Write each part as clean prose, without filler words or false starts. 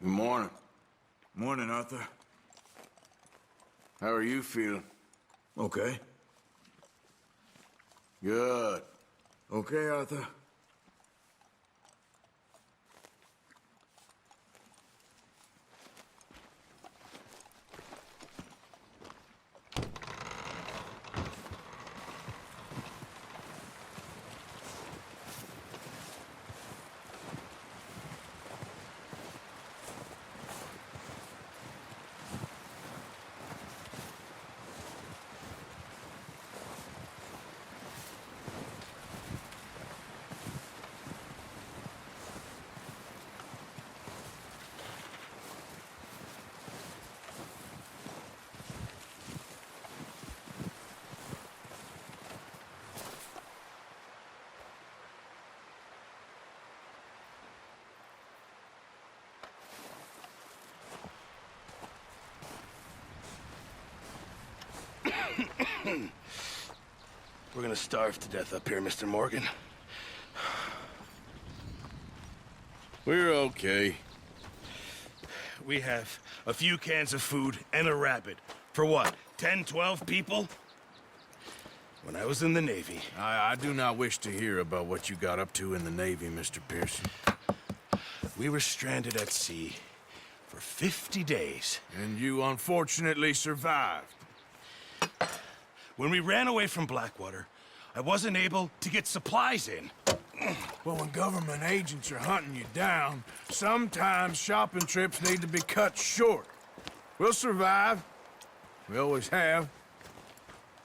Good morning. Morning, Arthur. How are you feeling? Okay. Good. Okay, Arthur. We're gonna starve to death up here, Mr. Morgan. We're okay. We have a few cans of food and a rabbit. For what, 10, 12 people? When I was in the Navy... I do not wish to hear about what you got up to in the Navy, Mr. Pearson. We were stranded at sea for 50 days. And you unfortunately survived. When we ran away from Blackwater, I wasn't able to get supplies in. Well, when government agents are hunting you down, sometimes shopping trips need to be cut short. We'll survive. We always have.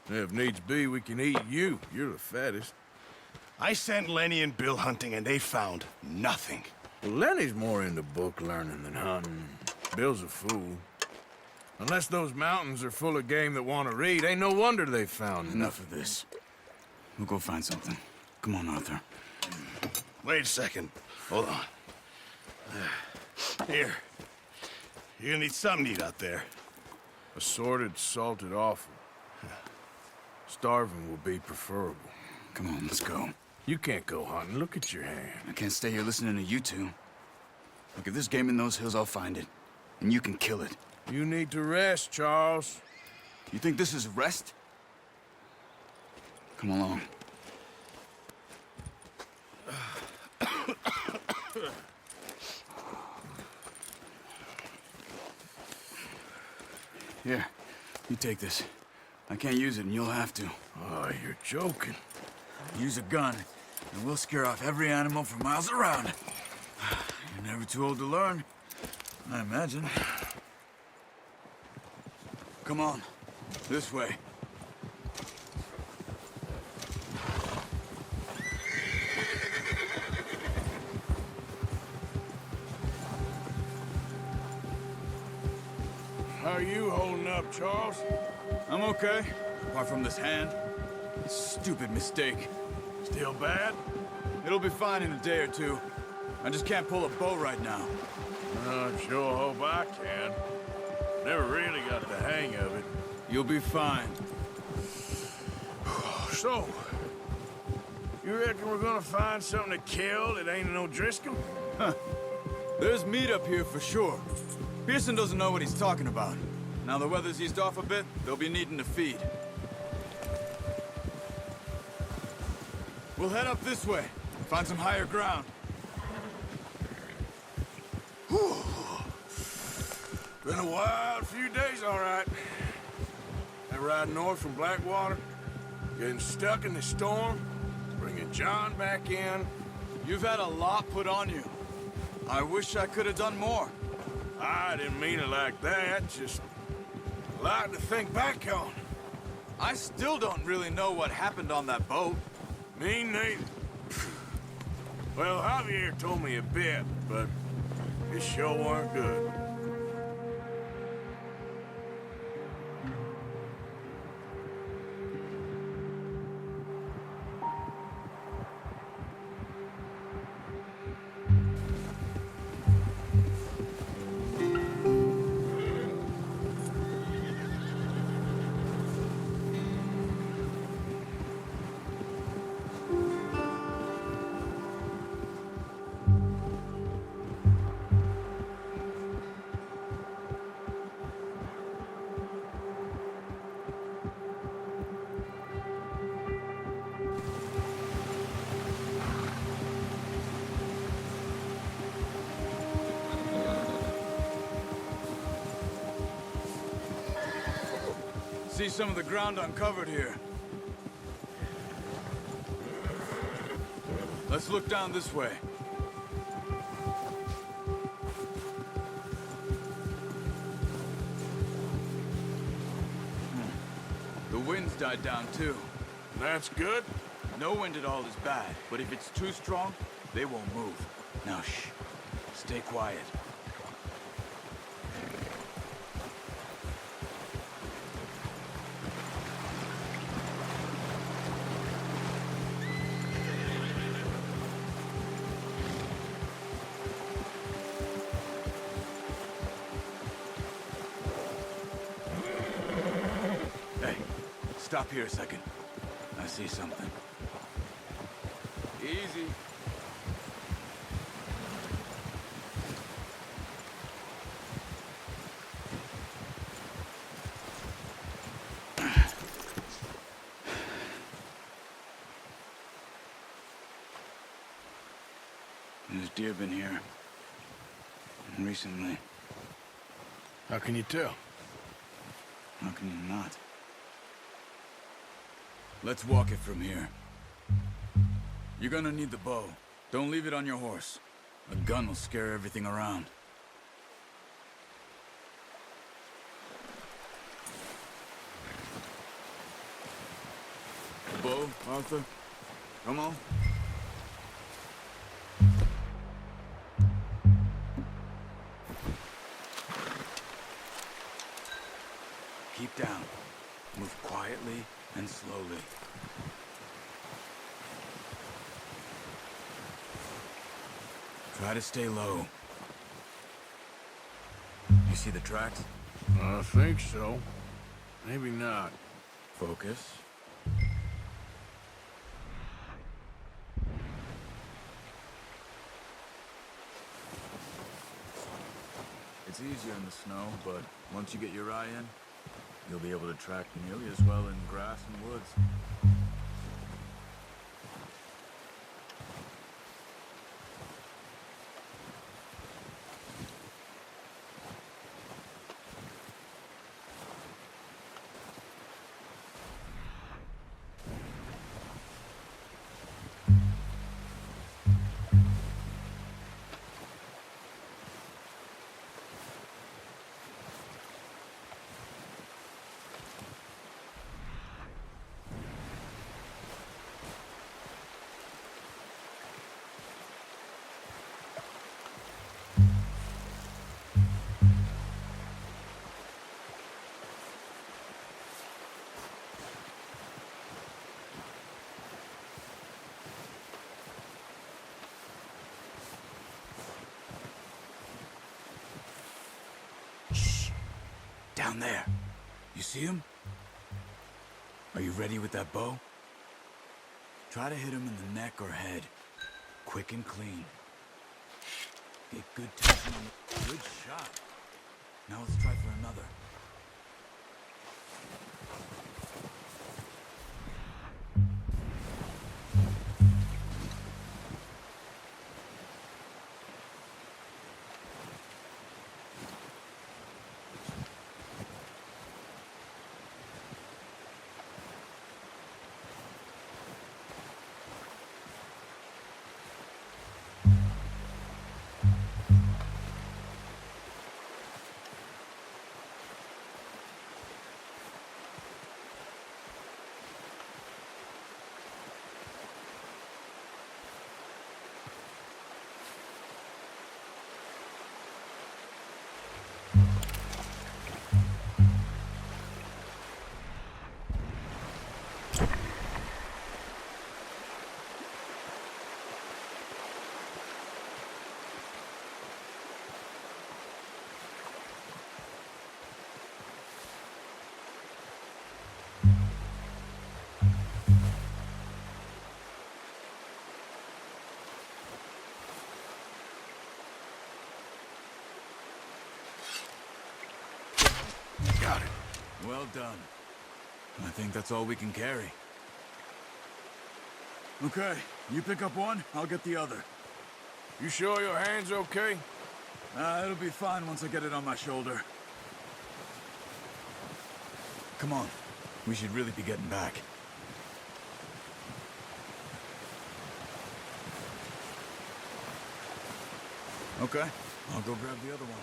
If needs be, we can eat you. You're the fattest. I sent Lenny and Bill hunting, and they found nothing. Well, Lenny's more into book learning than hunting. Bill's a fool. Unless those mountains are full of game that want to read, ain't no wonder they found Enough of this. We'll go find something. Come on, Arthur. Wait a second. Hold on. Here. You're gonna need something to eat out there. Assorted, salted offal. Starving will be preferable. Come on, let's go. You can't go hunting. Look at your hand. I can't stay here listening to you two. Look, if there's game in those hills, I'll find it. And you can kill it. You need to rest, Charles. You think this is rest? Come along. Here, you take this. I can't use it, and you'll have to. Oh, you're joking. Use a gun, and we'll scare off every animal for miles around. You're never too old to learn, I imagine. Come on, this way. How are you holding up, Charles? I'm okay, apart from this hand. Stupid mistake. Still bad? It'll be fine in a day or two. I just can't pull a bow right now. I sure hope I can. Never really got the hang of it. You'll be fine. So, you reckon we're gonna find something to kill that ain't no Driscoll? Huh. There's meat up here for sure. Pearson doesn't know what he's talking about. Now the weather's eased off a bit, they'll be needing to feed. We'll head up this way, find some higher ground. Whew. Been a wild few days, all right. That ride north from Blackwater, getting stuck in the storm, bringing John back in. You've had a lot put on you. I wish I could have done more. I didn't mean it like that, just a lot to think back on. I still don't really know what happened on that boat. Me neither. Well, Javier told me a bit, but it sure weren't good. see some of the ground uncovered here. Let's look down this way. The wind's died down too. That's good. No wind at all is bad, but if it's too strong, they won't move. Now shh. Stay quiet. Hey, stop here a second. I see something. Easy. There's deer been here. Recently. How can you tell? How can you not? Let's walk it from here. You're gonna need the bow. Don't leave it on your horse. A gun will scare everything around. The bow, Arthur? Come on. Keep down. Move quietly and slowly. Try to stay low. You see the tracks? I think so. Maybe not. Focus. It's easier in the snow, but once you get your eye in, you'll be able to track nearly as well in grass and woods. Down there. You see him? Are you ready with that bow? Try to hit him in the neck or head. Quick and clean. Get good tension on the... Good shot. Now let's try for another. Got it. Well done. I think that's all we can carry. Okay, you pick up one, I'll get the other. You sure your hand's okay? It'll be fine once I get it on my shoulder. Come on, We should really be getting back. Okay, I'll go grab the other one.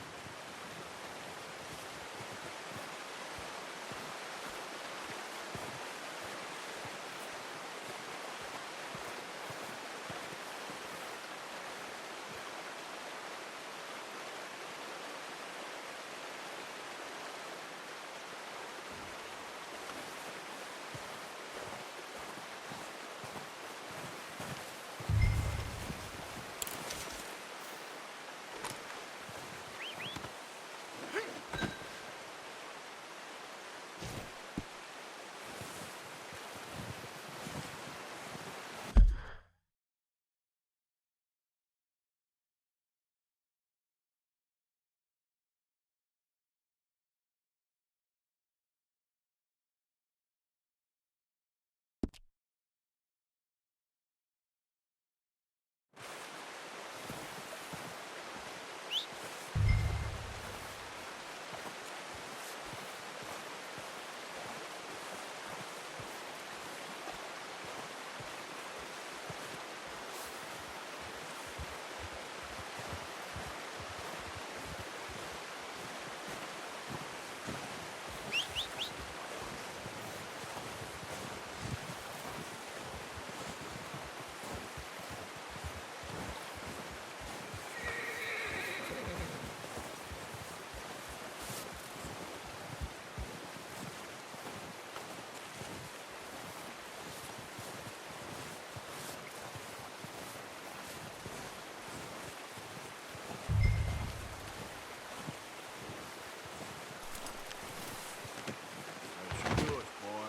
That should do it, boy.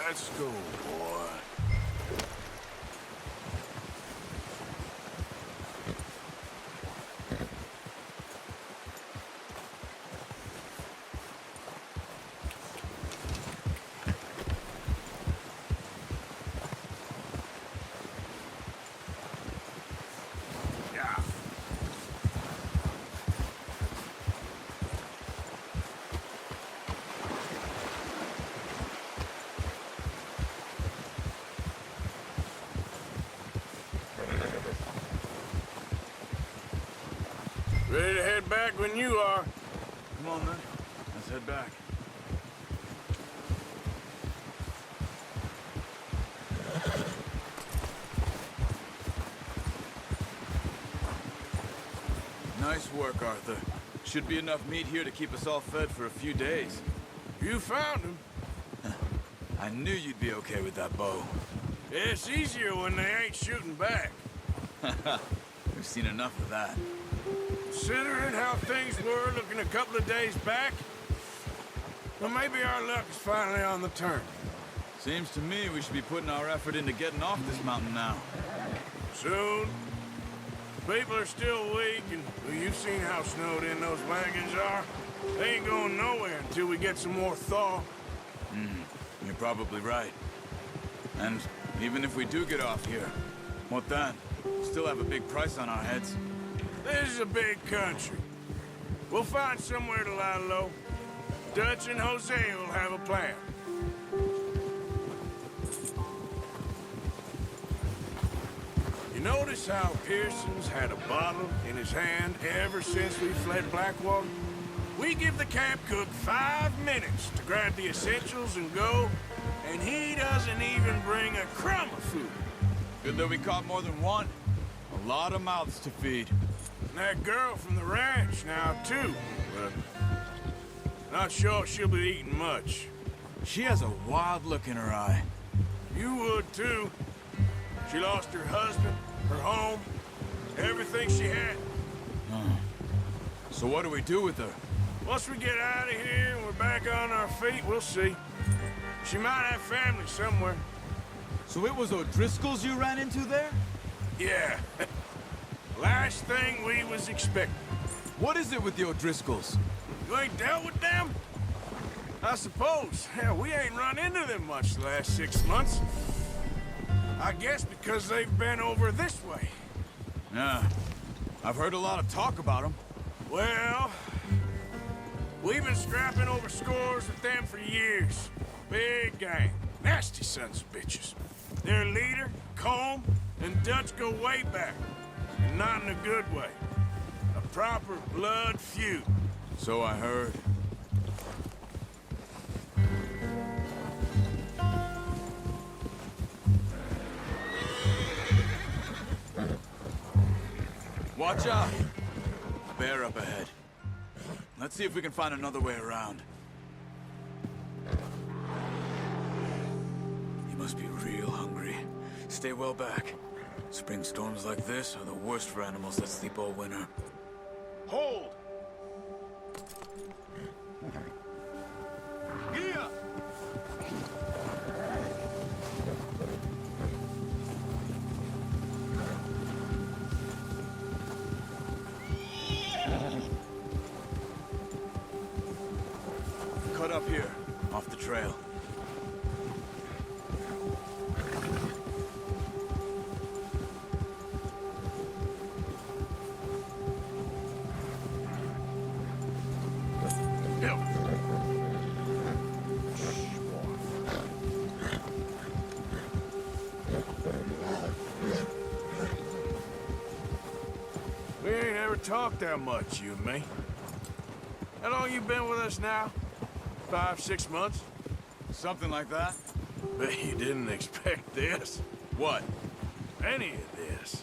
Let's go, boy. Yeah. Ready to head back when you are. Come on, then. Let's head back. Nice work, Arthur. Should be enough meat here to keep us all fed for a few days. You found him. I knew you'd be okay with that bow. It's easier when they ain't shooting back. We've seen enough of that. Considering how things were looking a couple of days back, well, maybe our luck is finally on the turn. Seems to me we should be putting our effort into getting off this mountain now. Soon. People are still weak, and well, you've seen how snowed in those wagons are. They ain't going nowhere until we get some more thaw. You're probably right. And even if we do get off here, what then? We still have a big price on our heads. This is a big country. We'll find somewhere to lie low. Dutch and Jose will have a plan. You notice how Pearson's had a bottle in his hand ever since we fled Blackwater? We give the camp cook 5 minutes to grab the essentials and go, and he doesn't even bring a crumb of food. Good that we caught more than one. A lot of mouths to feed. And that girl from the ranch now, too. But not sure she'll be eating much. She has a wild look in her eye. You would, too. She lost her husband, her home, everything she had. So what do we do with her? Once we get out of here and we're back on our feet, we'll see. She might have family somewhere. So it was O'Driscoll's you ran into there? Yeah. Last thing we was expecting. What is it with the O'Driscolls? You ain't dealt with them? I suppose. Hell, we ain't run into them much the last 6 months. I guess because they've been over this way. Yeah. I've heard a lot of talk about them. Well, we've been scrapping over scores with them for years. Big gang. Nasty sons of bitches. Their leader, Combe, and Dutch go way back. And not in a good way. A proper blood feud. So I heard. Watch out! Bear up ahead. Let's see if we can find another way around. You must be real hungry. Stay well back. Spring storms like this are the worst for animals that sleep all winter. Hold! Here! Cut up here, off the trail. We ain't ever talked that much, you and me. How long you been with us now? 5, 6 months? Something like that? Bet you didn't expect this. What? Any of this.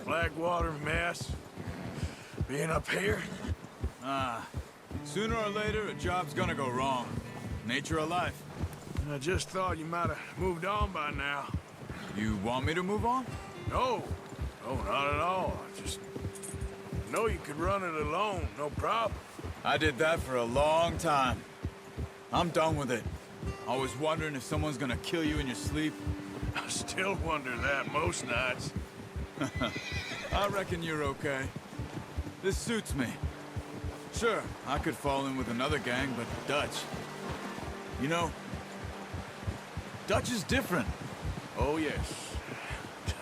Blackwater mess. Being up here. Sooner or later, a job's gonna go wrong. Nature of life. I just thought you might have moved on by now. You want me to move on? No. No, not at all. I just know you could run it alone, no problem. I did that for a long time. I'm done with it. Always wondering if someone's gonna kill you in your sleep. I still wonder that most nights. I reckon you're okay. This suits me. Sure, I could fall in with another gang, but Dutch... You know, Dutch is different. Oh, yes.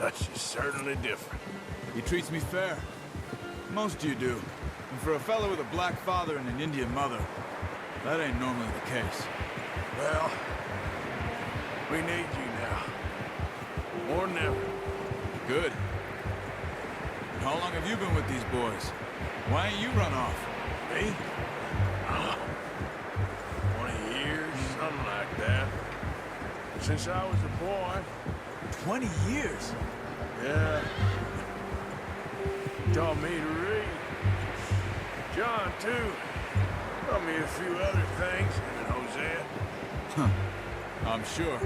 Dutch is certainly different. He treats me fair. Most you do. And for a fellow with a black father and an Indian mother, that ain't normally the case. Well, we need you now. More than ever. Good. And how long have you been with these boys? Why ain't you run off? Me? 20 years, something like that. Since I was a boy. 20 years? Yeah. Taught me to read. John, too. Taught me a few other things, and Hosea. Huh. I'm sure.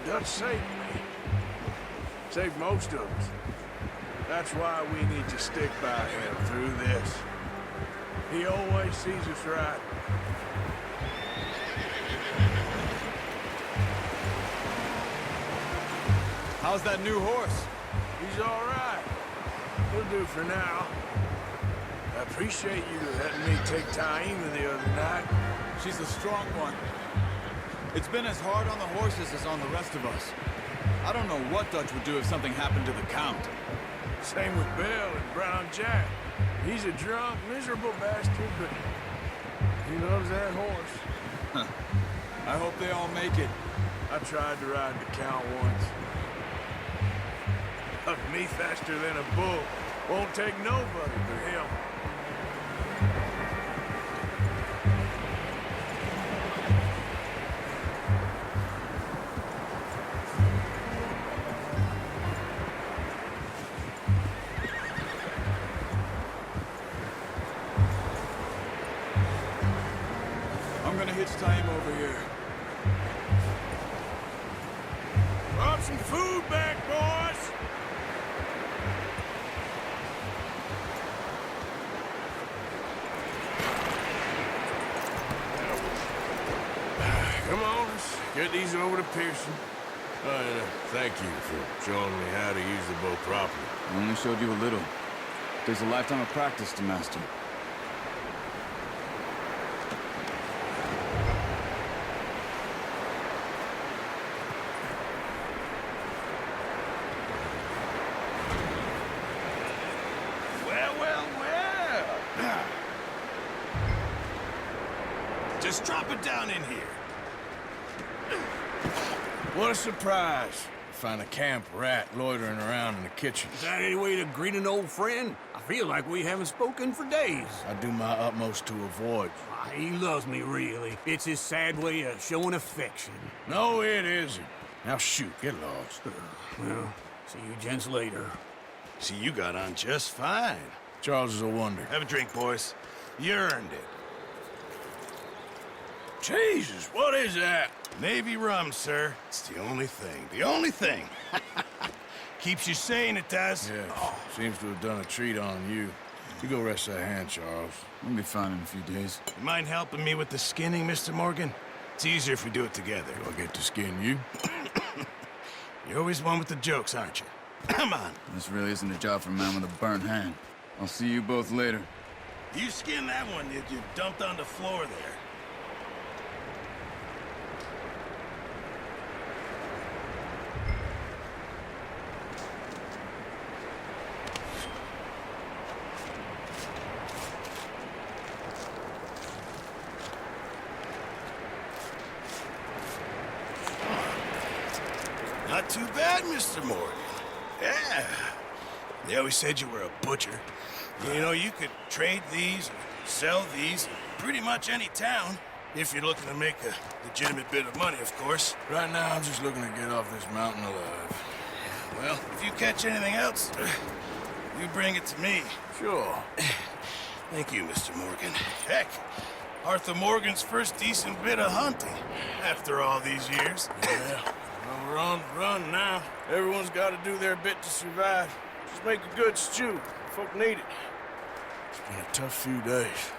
Dutch saved me. Saved most of us. That's why we need to stick by him through this. He always sees us right. How's that new horse? He's all right. He'll do for now. I appreciate you letting me take Taima the other night. She's a strong one. It's been as hard on the horses as on the rest of us. I don't know what Dutch would do if something happened to the Count. Same with Bill and Brown Jack. He's a drunk, miserable bastard, but he loves that horse. Huh. I hope they all make it. I tried to ride the Count once. Hugged me faster than a bull. Won't take nobody but him. I'm gonna hitch Taima over here. Brought some food back, boys! Come on, let's get these over to Pearson. Thank you for showing me how to use the bow properly. I only showed you a little. There's a lifetime of practice to master. Well, well, well! Just drop it down in here. What a surprise. Find a camp rat loitering around in the kitchen. Is that any way to greet an old friend? I feel like we haven't spoken for days. I do my utmost to avoid you. He loves me, really. It's his sad way of showing affection. No, it isn't. Now shoot, get lost. Well, see you gents later. See, you got on just fine. Charles is a wonder. Have a drink, boys. You earned it. Jesus, what is that? Navy rum, sir. It's the only thing. The only thing. Keeps you sane, it does. Yeah, seems to have done a treat on you. You go rest that hand, Charles. We'll be fine in a few days. You mind helping me with the skinning, Mr. Morgan? It's easier if we do it together. Do I get to skin you? You're always one with the jokes, aren't you? Come on. This really isn't a job for a man with a burnt hand. I'll see you both later. You skinned that one that you dumped on the floor there. Not too bad, Mr. Morgan. Yeah. They always said you were a butcher. You know, you could trade these, or sell these, in pretty much any town, if you're looking to make a legitimate bit of money, of course. Right now, I'm just looking to get off this mountain alive. Well, if you catch anything else, you bring it to me. Sure. Thank you, Mr. Morgan. Heck, Arthur Morgan's first decent bit of hunting, after all these years. Yeah. Well, we're on the run now. Everyone's got to do their bit to survive. Just make a good stew. Folk need it. It's been a tough few days.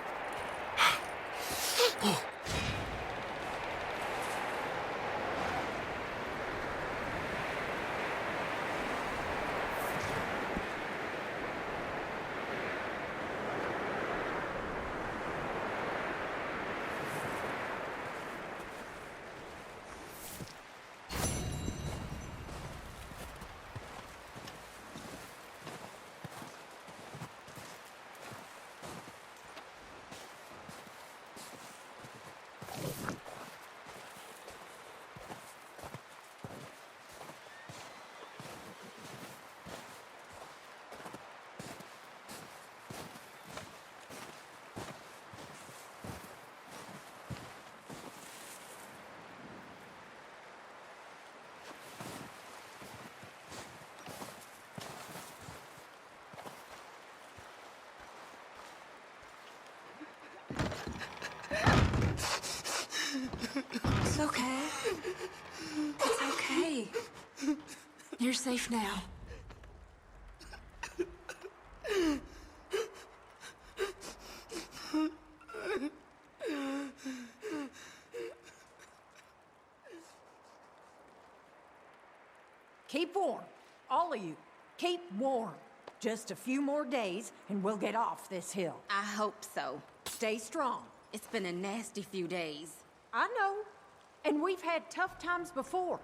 It's okay. It's okay. You're safe now. Keep warm, all of you. Keep warm. Just a few more days and we'll get off this hill. I hope so. Stay strong. It's been a nasty few days. I know. And we've had tough times before.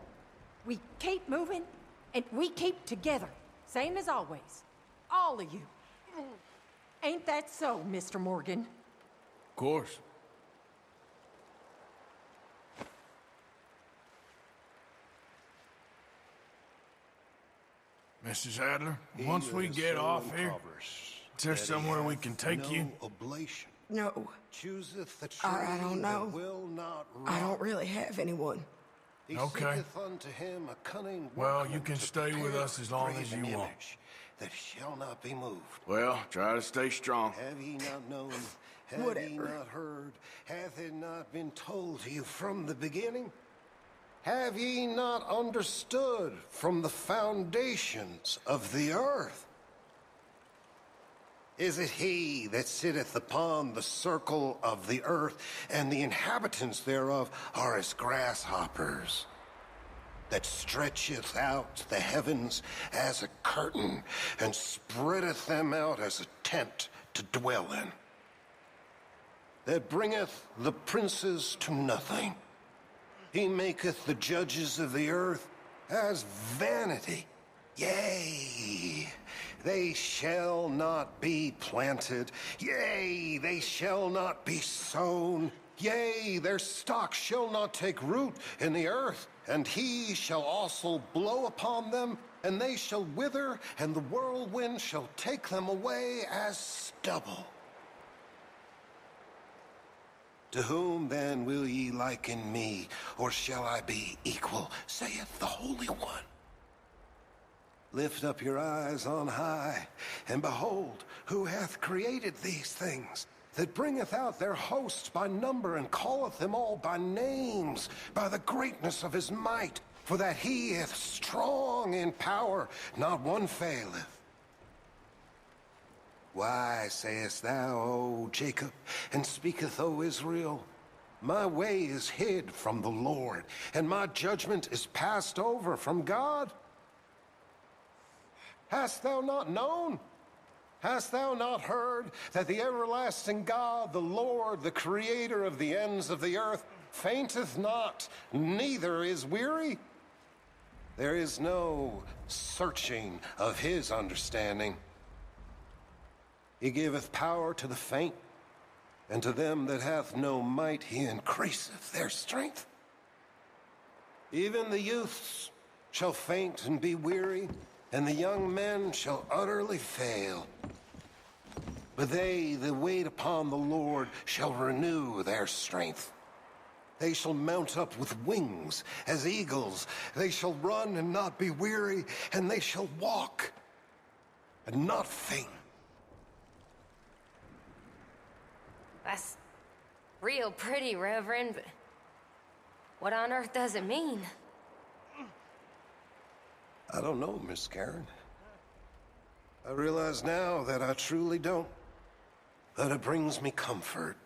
We keep moving and we keep together. Same as always. All of you. Ain't that so, Mr. Morgan? Of course. Mrs. Adler, once we get off here, is there somewhere we can take you? Oblation. No, Chooseth the I don't know. that will not I don't rot. really have anyone. He Okay. seeketh unto him a cunning Well, workman you can to stay with prepare us as long a as graven you want. image that shall not be moved. Well, try to stay strong. Have ye not known? Have ye Whatever. not heard? Hath it not been told to you from the beginning? Have ye not understood from the foundations of the earth? Is it he that sitteth upon the circle of the earth, and the inhabitants thereof are as grasshoppers, that stretcheth out the heavens as a curtain, and spreadeth them out as a tent to dwell in, that bringeth the princes to nothing? He maketh the judges of the earth as vanity. Yea, they shall not be planted. Yea, they shall not be sown. Yea, their stock shall not take root in the earth, and he shall also blow upon them, and they shall wither, and the whirlwind shall take them away as stubble. To whom then will ye liken me, or shall I be equal, saith the Holy One? Lift up your eyes on high, and behold, who hath created these things, that bringeth out their hosts by number, and calleth them all by names, by the greatness of his might, for that he is strong in power, not one faileth. Why sayest thou, O Jacob, and speaketh, O Israel? My way is hid from the Lord, and my judgment is passed over from God. Hast thou not known? Hast thou not heard that the everlasting God, the Lord, the creator of the ends of the earth, fainteth not, neither is weary? There is no searching of his understanding. He giveth power to the faint, and to them that hath no might he increaseth their strength. Even the youths shall faint and be weary, and the young men shall utterly fail. But they that wait upon the Lord shall renew their strength. They shall mount up with wings as eagles. They shall run and not be weary, and they shall walk and not faint. That's real pretty, Reverend, but what on earth does it mean? I don't know, Miss Karen. I realize now that I truly don't. That it brings me comfort.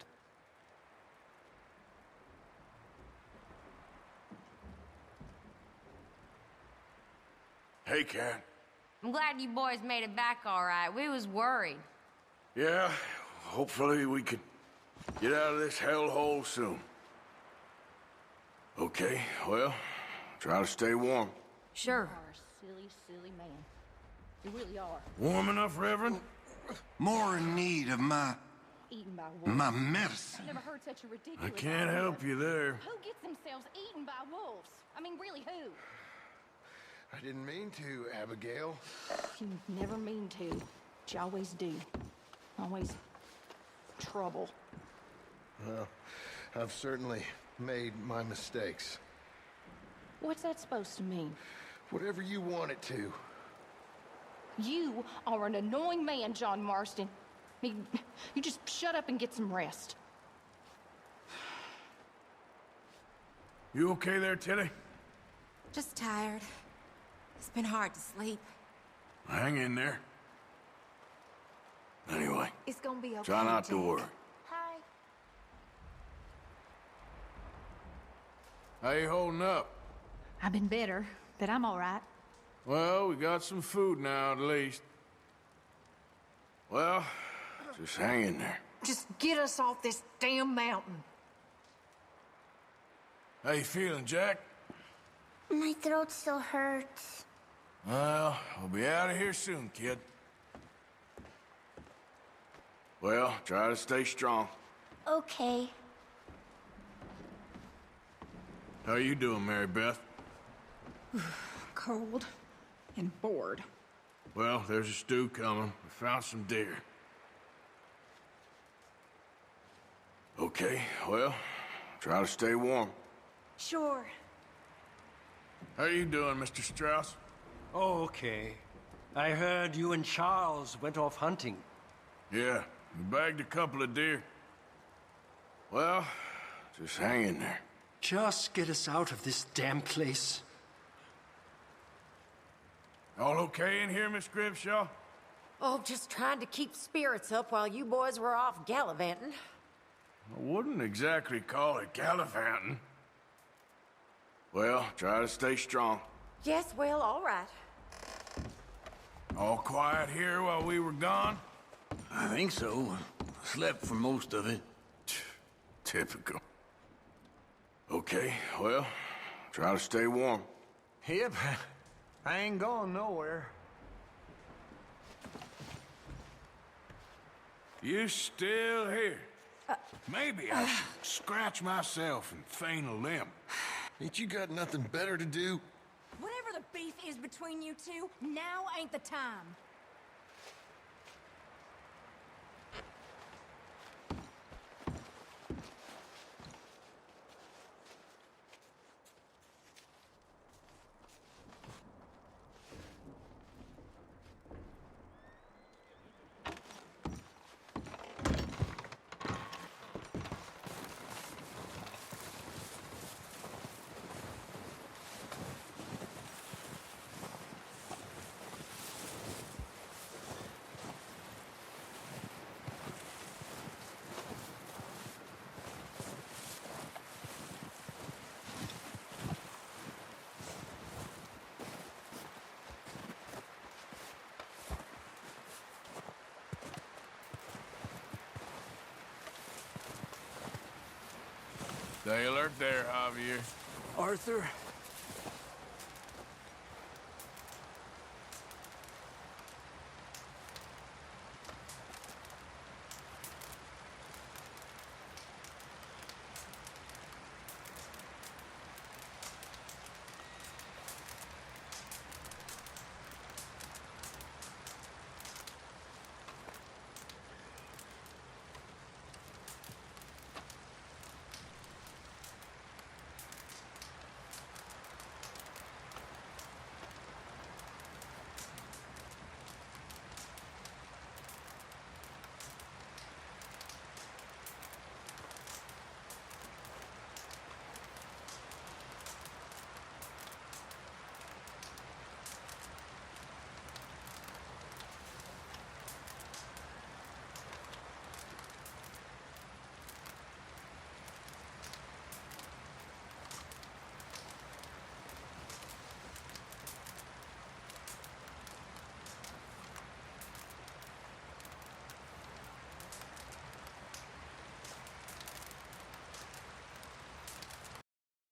Hey, Karen. I'm glad you boys made it back all right. We was worried. Yeah, hopefully we could get out of this hellhole soon. Okay, well, try to stay warm. Sure. You are a silly, silly man. You really are. Warm enough, Reverend? More in need of Eaten by wolves. my medicine. I've never heard such a ridiculous I can't idea. help you there. Who gets themselves eaten by wolves? I mean, really, who? I didn't mean to, Abigail. You never mean to, but you always do. Always trouble. Well, I've certainly made my mistakes. What's that supposed to mean? Whatever you want it to. You are an annoying man, John Marston. You just shut up and get some rest. You okay there, Tilly? Just tired. It's been hard to sleep. Hang in there. Anyway, It's gonna be okay. try not to Jack. worry. Hi. How you holding up? I've been better, but I'm all right. Well, we got some food now, at least. Well, just hang in there. Just get us off this damn mountain. How you feeling, Jack? My throat still hurts. Well, we'll be out of here soon, kid. Well, try to stay strong. Okay. How you doing, Mary Beth? Cold and bored. Well, there's a stew coming. We found some deer. Okay, well, try to stay warm. Sure. How you doing, Mr. Strauss? Okay. I heard you and Charles went off hunting. Yeah, we bagged a couple of deer. Well, just hang in there. Just get us out of this damn place. All okay in here, Miss Grimshaw? Oh, just trying to keep spirits up while you boys were off gallivanting. I wouldn't exactly call it gallivanting. Well, try to stay strong. Yes, well, all right. All quiet here while we were gone? I think so. Slept for most of it. Typical. Okay, well, try to stay warm. Yep, I ain't going nowhere. You still here? Maybe I should scratch myself and feign a limp. Ain't you got nothing better to do? Whatever the beef is between you two, now ain't the time. Stay alert there, Javier. Arthur,